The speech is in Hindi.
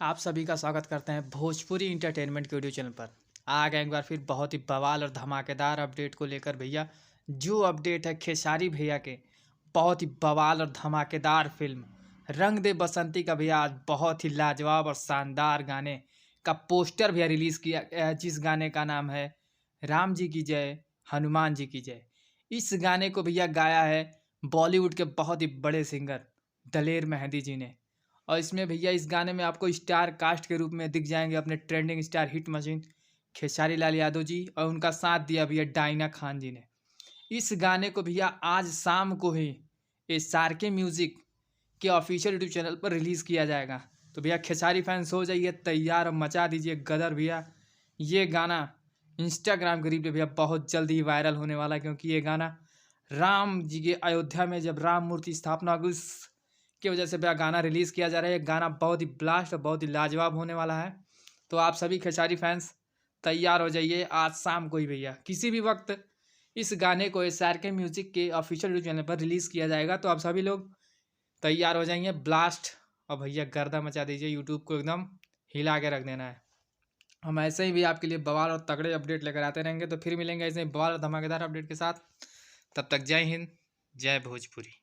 आप सभी का स्वागत करते हैं भोजपुरी इंटरटेनमेंट के वीडियो चैनल पर। आ गए एक बार फिर बहुत ही बवाल और धमाकेदार अपडेट को लेकर भैया। जो अपडेट है खेसारी भैया के बहुत ही बवाल और धमाकेदार फिल्म रंग दे बसंती का भैया आज बहुत ही लाजवाब और शानदार गाने का पोस्टर भैया रिलीज किया गया है, जिस गाने का नाम है राम जी की जय हनुमान जी की जय। इस गाने को भैया गाया है बॉलीवुड के बहुत ही बड़े सिंगर दलेर मेहंदी जी ने। और इसमें भैया इस गाने में आपको स्टार कास्ट के रूप में दिख जाएंगे अपने trending star hit machine Khesari Lal Yadav ji, और उनका साथ दिया भैया डाइना खान जी ने। इस गाने को भैया आज शाम को ही एस आर के म्यूजिक के ऑफिशियल यूट्यूब चैनल पर रिलीज किया जाएगा। तो भैया खेसारी फैंस हो जाइए तैयार और मचा दीजिए गदर भैया। ये गाना इंस्टाग्राम के रील पे भैया बहुत जल्दी ही वायरल होने वाला है, क्योंकि ये गाना राम जी के अयोध्या में जब राम मूर्ति स्थापना होगी उस की वजह से भैया गाना रिलीज़ किया जा रहा है। ये गाना बहुत ही ब्लास्ट और बहुत ही लाजवाब होने वाला है। तो आप सभी खेसारी फैंस तैयार हो जाइए आज शाम को ही भैया किसी भी वक्त इस गाने को एस आर के म्यूजिक के ऑफिशियल यूट्यूब चैनल पर रिलीज़ किया जाएगा। तो आप सभी लोग तैयार हो जाएंगे ब्लास्ट, और भैया गर्दा मचा दीजिए, यूट्यूब को एकदम हिला के रख देना है। हम ऐसे ही भी आपके लिए बवाल और तगड़े अपडेट लेकर आते रहेंगे। तो फिर मिलेंगे ऐसे ही बवाल और धमाकेदार अपडेट के साथ। तब तक जय हिंद, जय भोजपुरी।